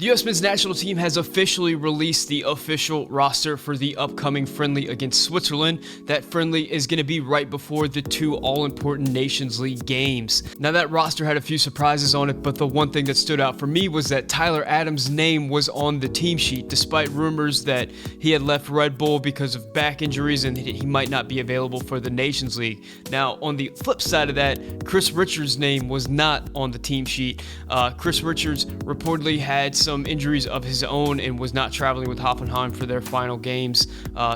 The U.S. men's national team has officially released the official roster for the upcoming friendly against Switzerland. That friendly is going to be right before the two all-important Nations League games. Now, that roster had a few surprises on it, but the one thing that stood out for me was that Tyler Adams' name was on the team sheet, despite rumors that he had left Red Bull because of back injuries and he might not be available for the Nations League. Now, on the flip side of that, Chris Richards' name was not on the team sheet. Chris Richards reportedly had some injuries of his own and was not traveling with Hoffenheim for their final games.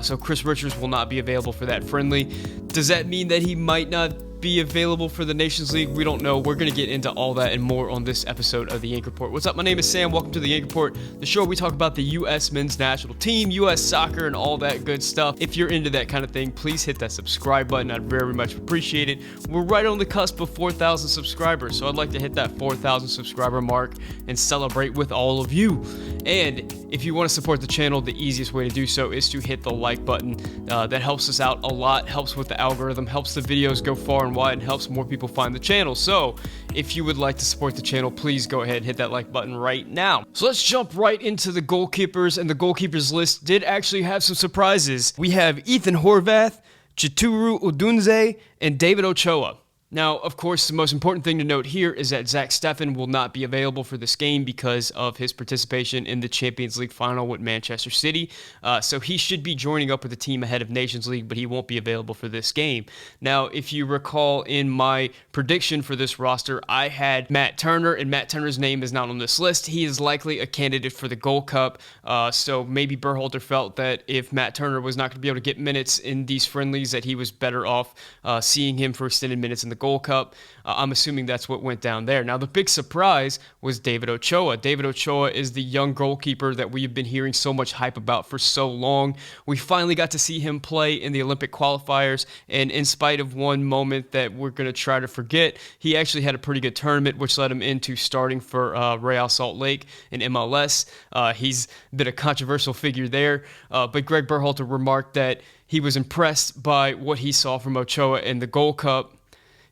So Chris Richards will not be available for that friendly. Does that mean that he might not be available for the Nations League? We don't know. We're going to get into all that and more on this episode of the Yank Report. What's up? My name is Sam. Welcome to the Yank Report, the show where we talk about the U.S. men's national team, U.S. soccer, and all that good stuff. If you're into that kind of thing, please hit that subscribe button. I'd very much appreciate it. We're right on the cusp of 4,000 subscribers, so I'd like to hit that 4,000 subscriber mark and celebrate with all of you. And if you want to support the channel, the easiest way to do so is to hit the like button. That helps us out a lot, helps with the algorithm, helps the videos go far and wide, and helps more people find the channel. So if you would like to support the channel, please go ahead and hit that like button right now. So let's jump right into the goalkeepers, and the goalkeepers list did actually have some surprises. We have Ethan Horvath, Chituru Udunze, and David Ochoa. Now, of course, the most important thing to note here is that Zach Steffen will not be available for this game because of his participation in the Champions League final with Manchester City. So he should be joining up with the team ahead of Nations League, but he won't be available for this game. Now, if you recall in my prediction for this roster, I had Matt Turner, and Matt Turner's name is not on this list. He is likely a candidate for the Gold Cup. So maybe Berhalter felt that if Matt Turner was not going to be able to get minutes in these friendlies, that he was better off seeing him for extended minutes in the Gold Cup. I'm assuming that's what went down there. Now, the big surprise was David Ochoa. David Ochoa is the young goalkeeper that we have been hearing so much hype about for so long. We finally got to see him play in the Olympic qualifiers, and in spite of one moment that we're going to try to forget, he actually had a pretty good tournament, which led him into starting for Real Salt Lake in MLS. He's been a controversial figure there, but Greg Berhalter remarked that he was impressed by what he saw from Ochoa in the Gold Cup.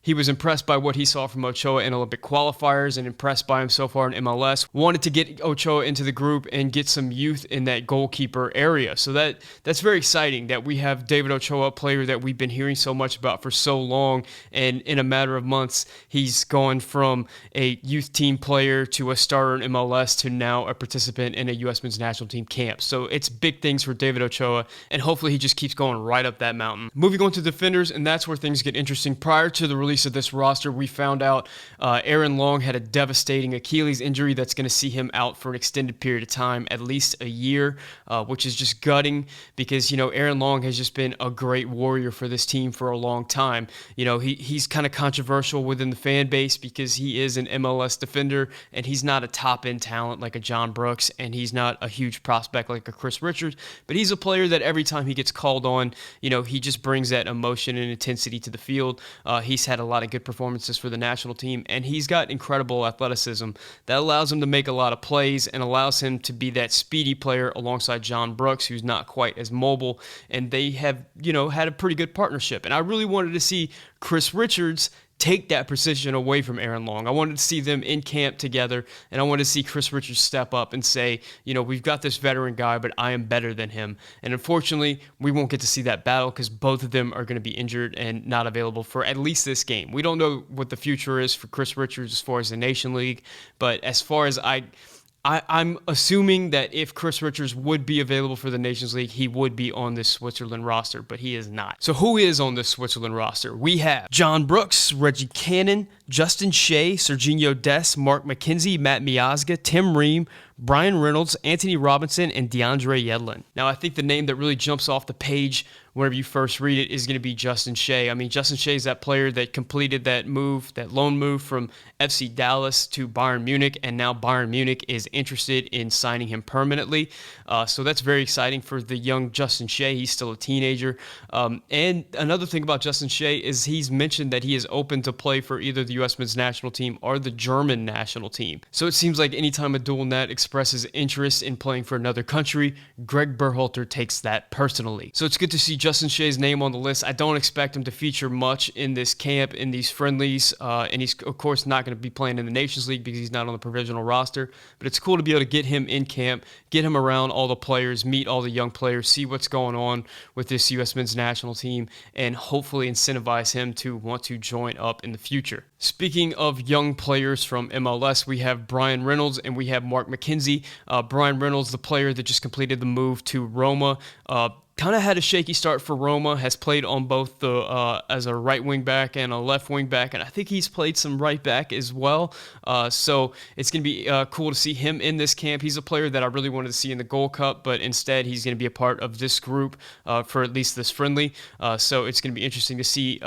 He was impressed by what he saw from Ochoa in Olympic qualifiers and impressed by him so far in MLS. Wanted to get Ochoa into the group and get some youth in that goalkeeper area. So that's very exciting that we have David Ochoa, a player that we've been hearing so much about for so long. And in a matter of months, he's gone from a youth team player to a starter in MLS to now a participant in a U.S. men's national team camp. So it's big things for David Ochoa, and hopefully he just keeps going right up that mountain. Moving on to defenders, and that's where things get interesting. Prior to the release of this roster, we found out Aaron Long had a devastating Achilles injury that's going to see him out for an extended period of time, at least a year, which is just gutting because, you know, Aaron Long has just been a great warrior for this team for a long time. You know, he's kind of controversial within the fan base because he is an MLS defender and he's not a top-end talent like a John Brooks, and he's not a huge prospect like a Chris Richards, but he's a player that every time he gets called on, you know, he just brings that emotion and intensity to the field. He's had a lot of good performances for the national team, and he's got incredible athleticism that allows him to make a lot of plays and allows him to be that speedy player alongside John Brooks, who's not quite as mobile, and they have, you know, had a pretty good partnership. And I really wanted to see Chris Richards take that position away from Aaron Long. I wanted to see them in camp together, and I wanted to see Chris Richards step up and say, you know, we've got this veteran guy, but I am better than him. And unfortunately, we won't get to see that battle because both of them are going to be injured and not available for at least this game. We don't know what the future is for Chris Richards as far as the Nation League, but as far as I'm assuming that if Chris Richards would be available for the Nations League, he would be on this Switzerland roster, but he is not. So who is on this Switzerland roster? We have John Brooks, Reggie Cannon, Justin Shay, Serginho Dest, Mark Mckenzie, Matt Miazga, Tim Ream, Brian Reynolds, Anthony Robinson, and DeAndre Yedlin. Now, I think the name that really jumps off the page whenever you first read it is going to be Justin Shay. I mean, Justin Shay is that player that completed that move, that loan move from FC Dallas to Bayern Munich, and now Bayern Munich is interested in signing him permanently. So that's very exciting for the young Justin Shay. He's still a teenager. And another thing about Justin Shay is he's mentioned that he is open to play for either the U.S. men's national team or the German national team. So it seems like anytime a dual net expresses interest in playing for another country, Greg Berhalter takes that personally. So it's good to see Justin Shay's name on the list. I don't expect him to feature much in this camp, in these friendlies, and he's, of course, not going to be playing in the Nations League because he's not on the provisional roster, but it's cool to be able to get him in camp, get him around all the players, meet all the young players, see what's going on with this U.S. men's national team, and hopefully incentivize him to want to join up in the future. Speaking of young players from MLS, we have Brian Reynolds and we have Mark Mckenzie. Brian Reynolds, the player that just completed the move to Roma, kind of had a shaky start for Roma, has played on both the as a right wing back and a left wing back, and I think he's played some right back as well. So it's going to be cool to see him in this camp. He's a player that I really wanted to see in the Gold Cup, but instead he's going to be a part of this group for at least this friendly. So it's going to be interesting to see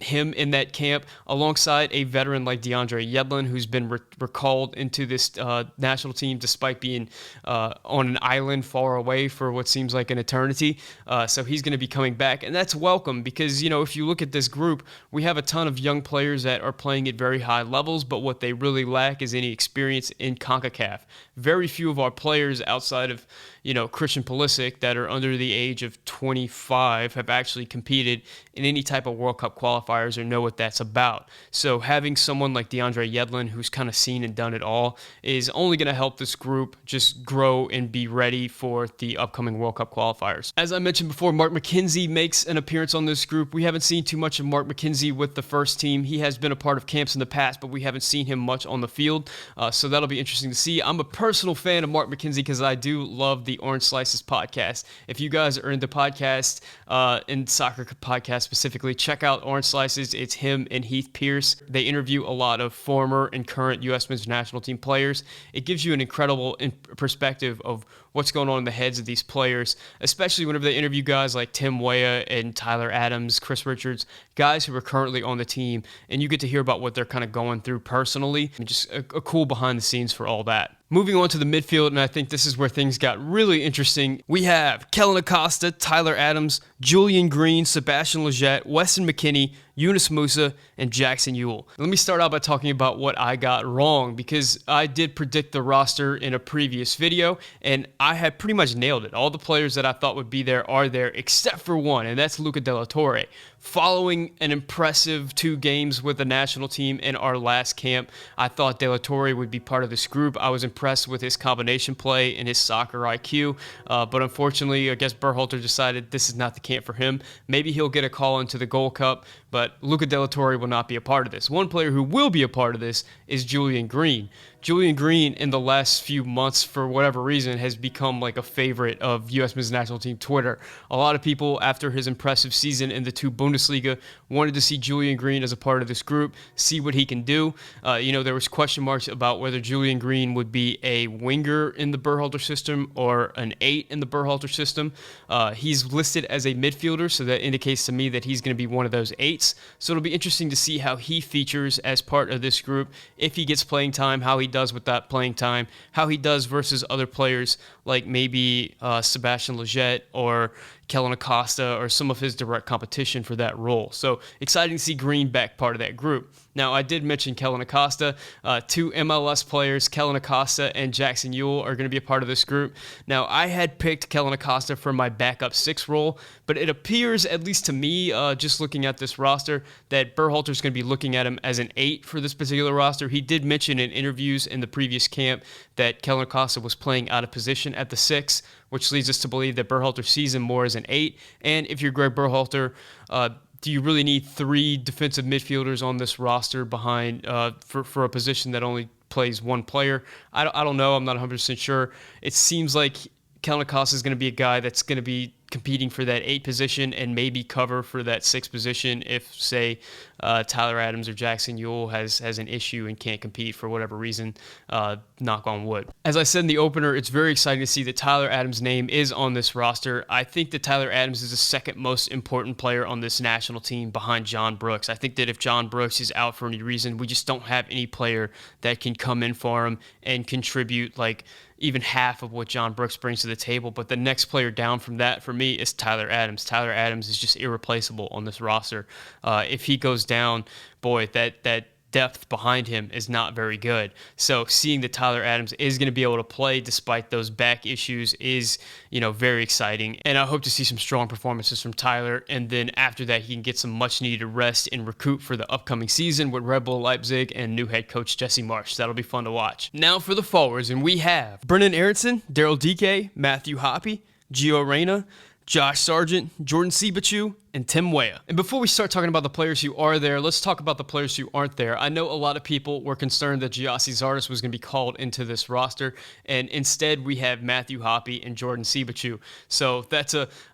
him in that camp alongside a veteran like DeAndre Yedlin, who's been recalled into this national team despite being on an island far away for what seems like an eternity. So he's going to be coming back, and that's welcome because, you know, if you look at this group, we have a ton of young players that are playing at very high levels, but what they really lack is any experience in CONCACAF. Very few of our players outside of, you know, Christian Pulisic that are under the age of 25 have actually competed in any type of World Cup qualifiers or know what that's about. So having someone like DeAndre Yedlin, who's kind of seen and done it all, is only going to help this group just grow and be ready for the upcoming World Cup qualifiers. As I mentioned before, Mark Mckenzie makes an appearance on this group. We haven't seen too much of Mark Mckenzie with the first team. He has been a part of camps in the past, but we haven't seen him much on the field. So that'll be interesting to see. I'm a personal fan of Mark Mckenzie because I do love the Orange Slices podcast. If you guys are into podcasts, and soccer podcasts specifically, check out Orange Slices. It's him and Heath Pierce. They interview a lot of former and current U.S. men's national team players. It gives you an incredible perspective of what's going on in the heads of these players, especially whenever they interview guys like Tim Weah and Tyler Adams, Chris Richards, guys who are currently on the team, and you get to hear about what they're kind of going through personally, and just a cool behind the scenes for all that. Moving on to the midfield, and I think this is where things got really interesting. We have Kellen Acosta, Tyler Adams, Julian Green, Sebastian Lletget, Weston McKennie, Yunus Musa, and Jackson Ewell. Let me start out by talking about what I got wrong, because I did predict the roster in a previous video, and I had pretty much nailed it. All the players that I thought would be there are there, except for one, and that's Luca De La Torre. Following an impressive 2 games with the national team in our last camp, I thought De La Torre would be part of this group. I was impressed with his combination play and his soccer IQ, but unfortunately, I guess Berhalter decided this is not the camp for him. Maybe he'll get a call into the Gold Cup, but Luca De La Torre will not be a part of this. One player who will be a part of this is Julian Green. Julian Green, in the last few months, for whatever reason, has become like a favorite of U.S. men's national team Twitter. A lot of people, after his impressive season in the 2 Bundesliga, wanted to see Julian Green as a part of this group, see what he can do. There was question marks about whether Julian Green would be a winger in the Berhalter system or an 8 in the Berhalter system. He's listed as a midfielder, so that indicates to me that he's going to be one of those 8s. So it'll be interesting to see how he features as part of this group, if he gets playing time, how he does with that playing time, how he does versus other players like maybe Sebastian Lletget or Kellen Acosta or some of his direct competition for that role. So exciting to see Green back part of that group. Now, I did mention Kellen Acosta. 2 MLS players, Kellen Acosta and Jackson Ewell, are going to be a part of this group. Now, I had picked Kellen Acosta for my backup 6 role, but it appears, at least to me, just looking at this roster, that Berhalter's going to be looking at him as an 8 for this particular roster. He did mention in interviews in the previous camp that Kellen Acosta was playing out of position at the 6, which leads us to believe that Berhalter sees him more as an 8. And if you're Greg Berhalter, do you really need 3 defensive midfielders on this roster behind for a position that only plays 1 player? I don't know. I'm not 100% sure. It seems like Kellen Acosta is going to be a guy that's going to be competing for that 8 position and maybe cover for that 6 position if, say, Tyler Adams or Jackson Ewell has an issue and can't compete for whatever reason, knock on wood. As I said in the opener, it's very exciting to see that Tyler Adams' name is on this roster. I think that Tyler Adams is the second most important player on this national team behind John Brooks. I think that if John Brooks is out for any reason, we just don't have any player that can come in for him and contribute like even half of what John Brooks brings to the table. But the next player down from that for me is Tyler Adams. Tyler Adams is just irreplaceable on this roster. If he goes down, boy, that depth behind him is not very good. So seeing that Tyler Adams is going to be able to play despite those back issues is, very exciting. And I hope to see some strong performances from Tyler. And then after that, he can get some much needed rest and recruit for the upcoming season with Red Bull Leipzig and new head coach Jesse Marsch. That'll be fun to watch. Now for the forwards, and we have Brennan Aronson, Daryl Dike, Matthew Hoppy, Gio Reyna, Josh Sargent, Jordan Siebatcheu, and Tim Weah. And before we start talking about the players who are there, let's talk about the players who aren't there. I know a lot of people were concerned that Gyasi Zardes was going to be called into this roster, and instead we have Matthew Hoppy and Jordan Siebatcheu. So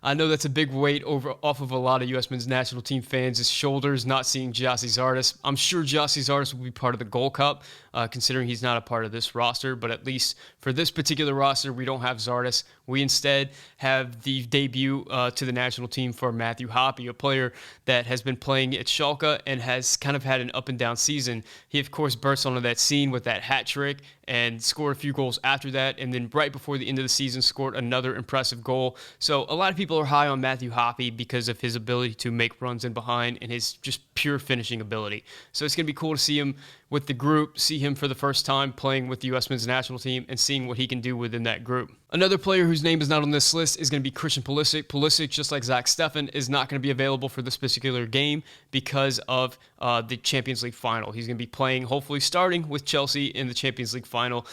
I know that's a big weight off of a lot of U.S. men's national team fans' shoulders, not seeing Gyasi Zardes. I'm sure Gyasi Zardes will be part of the Gold Cup, considering he's not a part of this roster, but at least for this particular roster, we don't have Zardes. We instead have the debut to the national team for Matthew Hoppy, a player that has been playing at Schalke and has kind of had an up and down season. He, of course, bursts onto that scene with that hat trick and scored a few goals after that, and then right before the end of the season scored another impressive goal. So a lot of people are high on Matthew Hoppy because of his ability to make runs in behind and his just pure finishing ability. So it's going to be cool to see him with the group, see him for the first time playing with the U.S. men's national team and seeing what he can do within that group. Another player whose name is not on this list is going to be Christian Pulisic. Pulisic, just like Zach Steffen, is not going to be available for this particular game because of the Champions League final. He's going to be playing, hopefully starting with Chelsea in the Champions League final,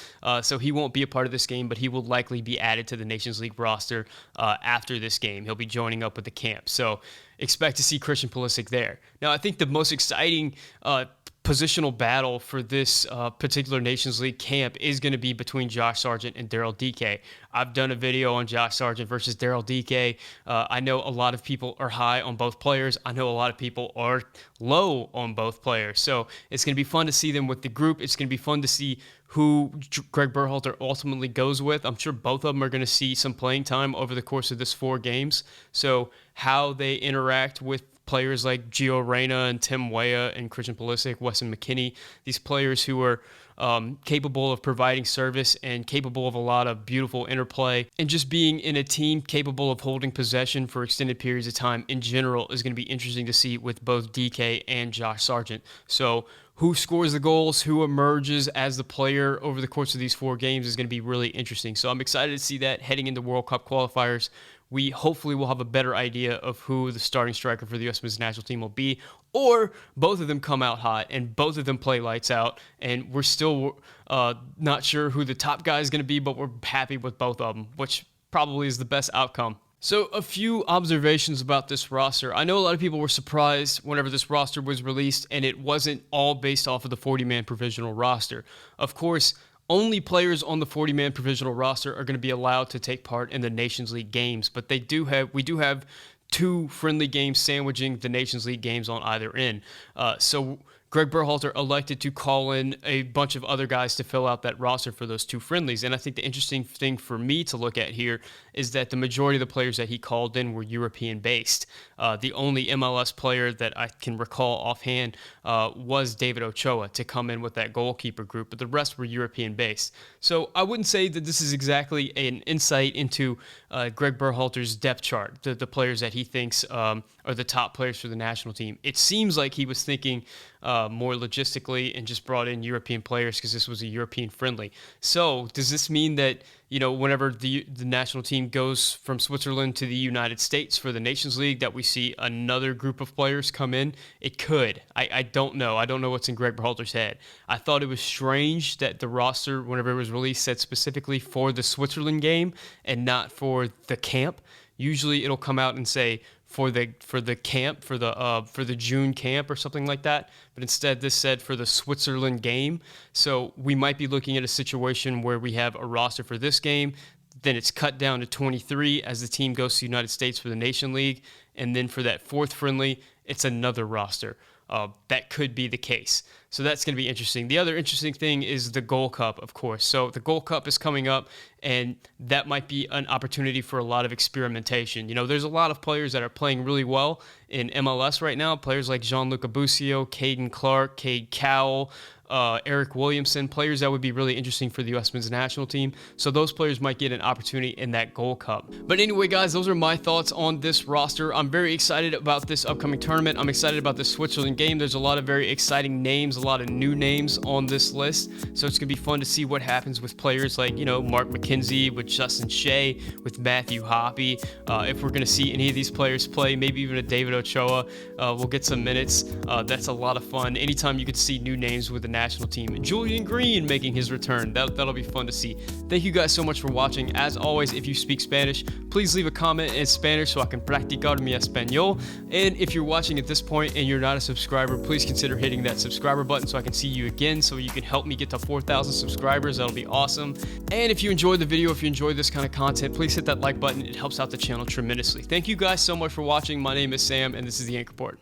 so he won't be a part of this game, but he will likely be added to the Nations League roster after this game. He'll be joining up with the camp, so expect to see Christian Pulisic there. Now, I think the most exciting positional battle for this particular Nations League camp is going to be between Josh Sargent and Daryl Dike. I've done a video on Josh Sargent versus Daryl Dike. I know a lot of people are high on both players. I know a lot of people are low on both players. So it's going to be fun to see them with the group. It's going to be fun to see who Greg Berhalter ultimately goes with. I'm sure both of them are going to see some playing time over the course of this 4 games. So how they interact with players like Gio Reyna and Tim Weah and Christian Pulisic, Weston McKennie, these players who are capable of providing service and capable of a lot of beautiful interplay, and just being in a team capable of holding possession for extended periods of time in general is going to be interesting to see with both DK and Josh Sargent. So who scores the goals, who emerges as the player over the course of these 4 games is going to be really interesting. So I'm excited to see that heading into World Cup qualifiers. We hopefully will have a better idea of who the starting striker for the U.S. men's national team will be, or both of them come out hot and both of them play lights out, and we're still not sure who the top guy is going to be, but we're happy with both of them, which probably is the best outcome. So a few observations about this roster. I know a lot of people were surprised whenever this roster was released, and it wasn't all based off of the 40-man provisional roster. Of course, only players on the 40-man provisional roster are going to be allowed to take part in the Nations League games, but we do have 2 friendly games sandwiching the Nations League games on either end. So Greg Berhalter elected to call in a bunch of other guys to fill out that roster for those 2 friendlies. And I think the interesting thing for me to look at here is that the majority of the players that he called in were European-based. The only MLS player that I can recall offhand was David Ochoa to come in with that goalkeeper group, but the rest were European-based. So I wouldn't say that this is exactly an insight into Greg Berhalter's depth chart, the players that he thinks are the top players for the national team. It seems like he was thinking more logistically and just brought in European players because this was a European friendly. So does this mean that, whenever the national team goes from Switzerland to the United States for the Nations League, that we see another group of players come in? It could. I don't know. I don't know what's in Greg Berhalter's head. I thought it was strange that the roster, whenever it was released, said specifically for the Switzerland game and not for the camp. Usually it'll come out and say for the camp, for the June camp or something like that. But instead this said for the Switzerland game. So we might be looking at a situation where we have a roster for this game, then it's cut down to 23 as the team goes to the United States for the Nation League, and then for that 4th friendly, it's another roster. That could be the case. So that's going to be interesting. The other interesting thing is the Gold Cup, of course. So the Gold Cup is coming up, and that might be an opportunity for a lot of experimentation. There's a lot of players that are playing really well in MLS right now. Players like Gianluca Busio, Caden Clark, Cade Cowell, Eric Williamson, players that would be really interesting for the U.S. men's national team. So those players might get an opportunity in that Gold Cup. But anyway, guys, those are my thoughts on this roster. I'm very excited about this upcoming tournament. I'm excited about the Switzerland game. There's a lot of very exciting names a lot of new names on this list, so it's going to be fun to see what happens with players like, you know, Mark Mckenzie, with Justin Shay, with Matthew Hoppy. If we're going to see any of these players play, maybe even a David Ochoa, we'll get some minutes. That's a lot of fun. Anytime you can see new names with the national team. Julian Green making his return. That'll be fun to see. Thank you guys so much for watching. As always, if you speak Spanish, please leave a comment in Spanish so I can practicar mi español. And if you're watching at this point and you're not a subscriber, please consider hitting that subscriber button so I can see you again, so you can help me get to 4,000 subscribers. That'll be awesome. And if you enjoyed the video, if you enjoyed this kind of content, please hit that like button. It helps out the channel tremendously. Thank you guys so much for watching. My name is Sam, and this is the Anchor Report.